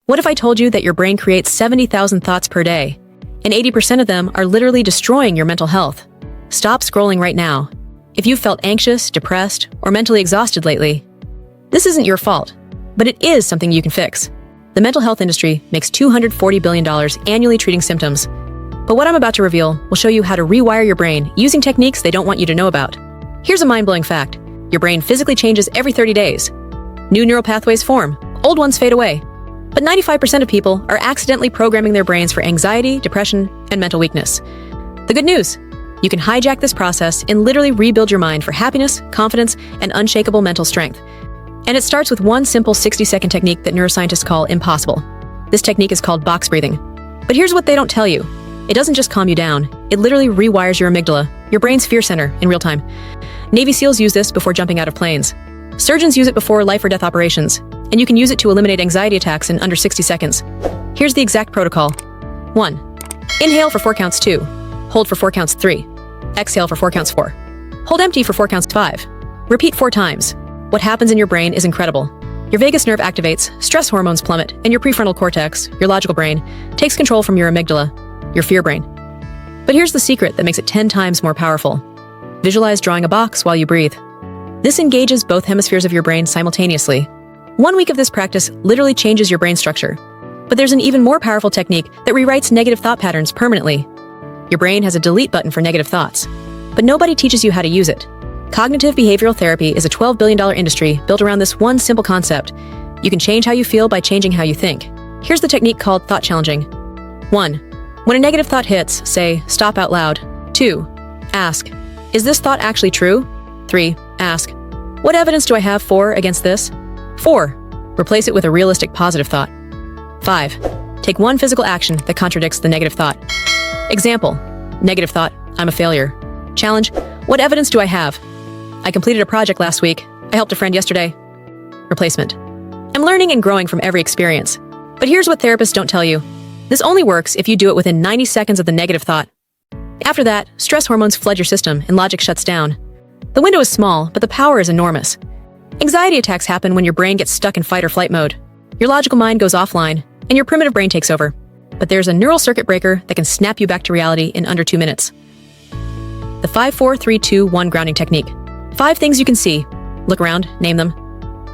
What if I told you that your brain creates 70,000 thoughts per day, and 80% of them are literally destroying your mental health? Stop scrolling right now. If you've felt anxious, depressed, or mentally exhausted lately, this isn't your fault, but it is something you can fix. The mental health industry makes $240 billion annually treating symptoms. But what I'm about to reveal will show you how to rewire your brain using techniques they don't want you to know about. Here's a mind-blowing fact. Your brain physically changes every 30 days. New neural pathways form, old ones fade away. But 95% of people are accidentally programming their brains for anxiety, depression, and mental weakness. The good news: you can hijack this process and literally rebuild your mind for happiness, confidence, and unshakable mental strength. And it starts with one simple 60-second technique that neuroscientists call impossible. This technique is called box breathing. But here's what they don't tell you. It doesn't just calm you down, it literally rewires your amygdala, your brain's fear center, in real time. Navy SEALs use this before jumping out of planes. Surgeons use it before life or death operations, and you can use it to eliminate anxiety attacks in under 60 seconds. Here's the exact protocol. 1. Inhale for 4 counts 2. Hold for 4 counts 3. Exhale for 4 counts 4. Hold empty for 4 counts 5. Repeat 4 times. What happens in your brain is incredible. Your vagus nerve activates, stress hormones plummet, and your prefrontal cortex, your logical brain, takes control from your amygdala, your fear brain. But here's the secret that makes it 10 times more powerful. Visualize drawing a box while you breathe. This engages both hemispheres of your brain simultaneously. 1 week of this practice literally changes your brain structure. But there's an even more powerful technique that rewrites negative thought patterns permanently. Your brain has a delete button for negative thoughts, but nobody teaches you how to use it. Cognitive behavioral therapy is a $12 billion industry built around this one simple concept. You can change how you feel by changing how you think. Here's the technique called thought challenging. 1. When a negative thought hits, say, stop out loud. 2. Ask, is this thought actually true? 3. Ask, what evidence do I have for against this? 4. Replace it with a realistic positive thought. 5. Take one physical action that contradicts the negative thought. Example, negative thought, I'm a failure. Challenge, what evidence do I have? I completed a project last week. I helped a friend yesterday. Replacement, I'm learning and growing from every experience. But here's what therapists don't tell you. This only works if you do it within 90 seconds of the negative thought. After that, stress hormones flood your system and logic shuts down. The window is small, but the power is enormous. Anxiety attacks happen when your brain gets stuck in fight or flight mode. Your logical mind goes offline, and your primitive brain takes over. But there's a neural circuit breaker that can snap you back to reality in under 2 minutes. The 5-4-3-2-1 grounding technique. 5 things you can see. Look around, name them.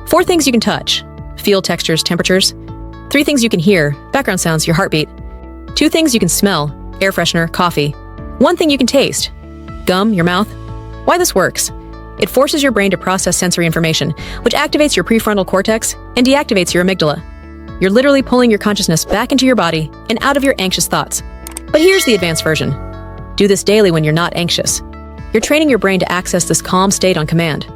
4 things you can touch. Feel textures, temperatures. 3 things you can hear, background sounds, your heartbeat. 2 things you can smell, air freshener, coffee. 1 thing you can taste, gum, your mouth. Why this works? It forces your brain to process sensory information, which activates your prefrontal cortex and deactivates your amygdala. You're literally pulling your consciousness back into your body and out of your anxious thoughts. But here's the advanced version. Do this daily when you're not anxious. You're training your brain to access this calm state on command.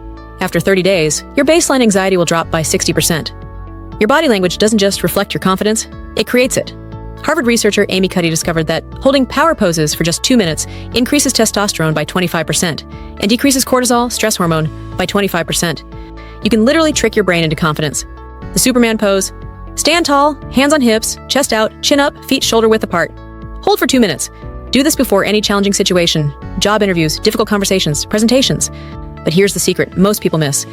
After 30 days, your baseline anxiety will drop by 60%. Your body language doesn't just reflect your confidence, it creates it. Harvard researcher Amy Cuddy discovered that holding power poses for just 2 minutes increases testosterone by 25% and decreases cortisol, stress hormone, by 25%. You can literally trick your brain into confidence. The Superman pose. Stand tall, hands on hips, chest out, chin up, feet shoulder width apart. Hold for 2 minutes. Do this before any challenging situation, job interviews, difficult conversations, presentations. But here's the secret most people miss.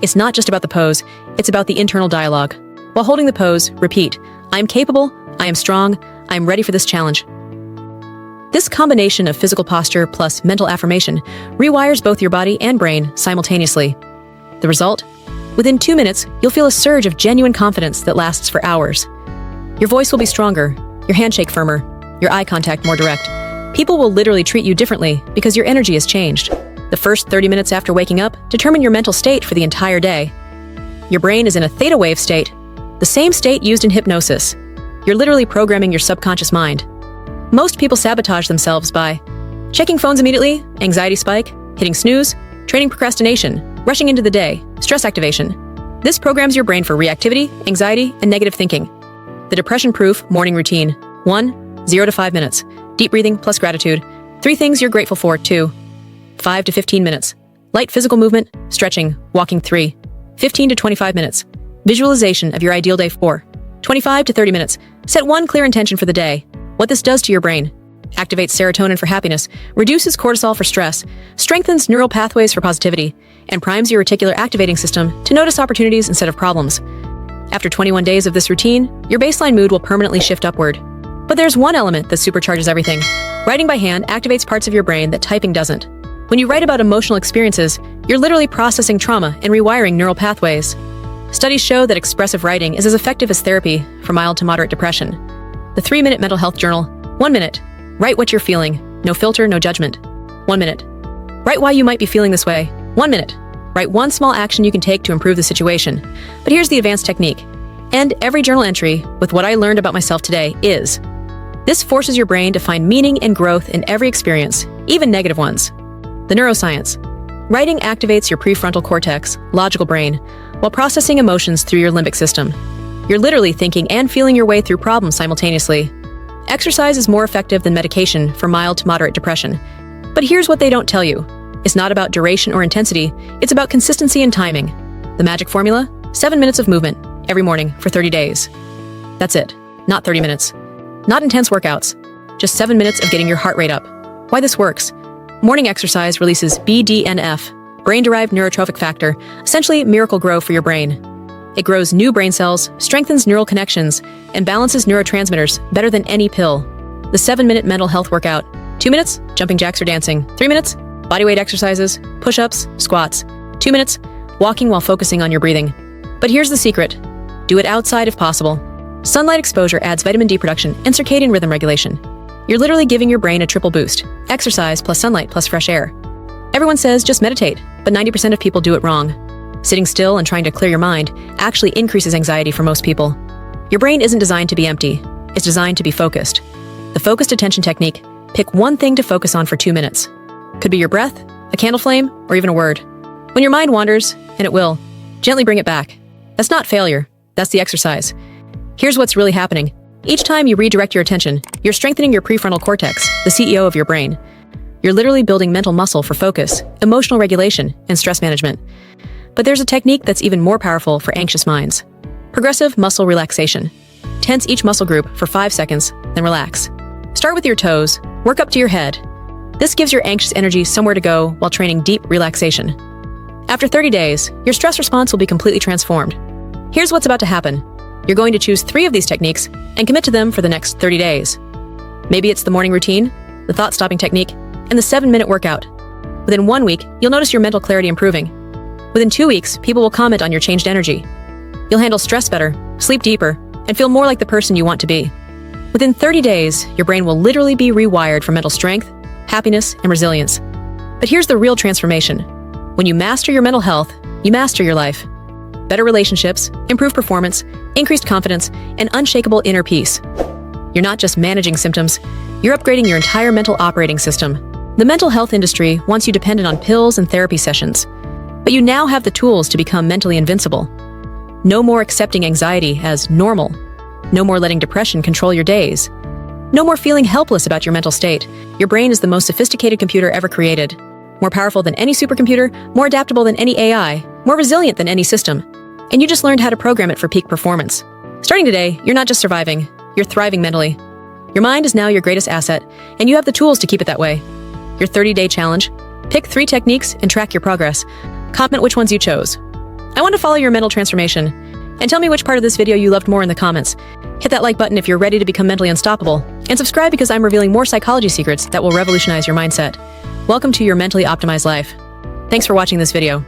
It's not just about the pose, it's about the internal dialogue. While holding the pose, repeat, I am capable, I am strong, I am ready for this challenge. This combination of physical posture plus mental affirmation rewires both your body and brain simultaneously. The result? Within 2 minutes, you'll feel a surge of genuine confidence that lasts for hours. Your voice will be stronger, your handshake firmer, your eye contact more direct. People will literally treat you differently because your energy has changed. The first 30 minutes after waking up determine your mental state for the entire day. Your brain is in a theta wave state, the same state used in hypnosis. You're literally programming your subconscious mind. Most people sabotage themselves by checking phones immediately, anxiety spike, hitting snooze, training procrastination, rushing into the day, stress activation. This programs your brain for reactivity, anxiety, and negative thinking. The depression-proof morning routine. 1. 0 to 5 minutes. Deep breathing plus gratitude. 3 things you're grateful for. 2. 5 to 15 minutes. Light physical movement, stretching, walking. 3. 15 to 25 minutes. Visualization of your ideal day. 4. 25 to 30 minutes. Set one clear intention for the day. What this does to your brain: activates serotonin for happiness, reduces cortisol for stress, strengthens neural pathways for positivity, and primes your reticular activating system to notice opportunities instead of problems. After 21 days of this routine, your baseline mood will permanently shift upward. But there's one element that supercharges everything. Writing by hand activates parts of your brain that typing doesn't. When you write about emotional experiences, you're literally processing trauma and rewiring neural pathways. Studies show that expressive writing is as effective as therapy for mild to moderate depression. The 3-minute mental health journal. 1 minute. Write what you're feeling. No filter, no judgment. 1 minute. Write why you might be feeling this way. 1 minute. Write one small action you can take to improve the situation. But here's the advanced technique. End every journal entry with what I learned about myself today is. This forces your brain to find meaning and growth in every experience, even negative ones. The neuroscience. Writing activates your prefrontal cortex, logical brain, while processing emotions through your limbic system. You're literally thinking and feeling your way through problems simultaneously. Exercise is more effective than medication for mild to moderate depression. But here's what they don't tell you. It's not about duration or intensity, it's about consistency and timing. The magic formula? 7 minutes of movement, every morning for 30 days. That's it, not 30 minutes. Not intense workouts, just 7 minutes of getting your heart rate up. Why this works? Morning exercise releases BDNF, brain-derived neurotrophic factor, essentially miracle grow for your brain. It grows new brain cells, strengthens neural connections, and balances neurotransmitters better than any pill. The 7-minute mental health workout. 2 minutes, jumping jacks or dancing. 3 minutes, bodyweight exercises, push-ups, squats. 2 minutes, walking while focusing on your breathing. But here's the secret. Do it outside if possible. Sunlight exposure adds vitamin D production and circadian rhythm regulation. You're literally giving your brain a triple boost. Exercise plus sunlight plus fresh air. Everyone says just meditate, but 90% of people do it wrong. Sitting still and trying to clear your mind actually increases anxiety for most people. Your brain isn't designed to be empty. It's designed to be focused. The focused attention technique. Pick one thing to focus on for 2 minutes. Could be your breath, a candle flame, or even a word. When your mind wanders, and it will, gently bring it back. That's not failure. That's the exercise. Here's what's really happening. Each time you redirect your attention, you're strengthening your prefrontal cortex, the CEO of your brain. You're literally building mental muscle for focus, emotional regulation, and stress management. But there's a technique that's even more powerful for anxious minds. Progressive muscle relaxation. Tense each muscle group for 5 seconds, then relax. Start with your toes, work up to your head. This gives your anxious energy somewhere to go while training deep relaxation. After 30 days, your stress response will be completely transformed. Here's what's about to happen. You're going to choose 3 of these techniques and commit to them for the next 30 days. Maybe it's the morning routine, the thought-stopping technique, and the 7-minute workout. Within 1 week, you'll notice your mental clarity improving. Within 2 weeks, people will comment on your changed energy. You'll handle stress better, sleep deeper, and feel more like the person you want to be. Within 30 days, your brain will literally be rewired for mental strength, happiness, and resilience. But here's the real transformation. When you master your mental health, you master your life. Better relationships, improved performance, increased confidence, and unshakable inner peace. You're not just managing symptoms, you're upgrading your entire mental operating system. The mental health industry wants you dependent on pills and therapy sessions, but you now have the tools to become mentally invincible. No more accepting anxiety as normal. No more letting depression control your days. No more feeling helpless about your mental state. Your brain is the most sophisticated computer ever created. More powerful than any supercomputer, more adaptable than any AI, more resilient than any system. And you just learned how to program it for peak performance. Starting today, you're not just surviving, you're thriving mentally. Your mind is now your greatest asset, and you have the tools to keep it that way. Your 30-day challenge. Pick 3 techniques and track your progress. Comment which ones you chose. I want to follow your mental transformation. And tell me which part of this video you loved more in the comments. Hit that like button if you're ready to become mentally unstoppable. And subscribe because I'm revealing more psychology secrets that will revolutionize your mindset. Welcome to your mentally optimized life. Thanks for watching this video.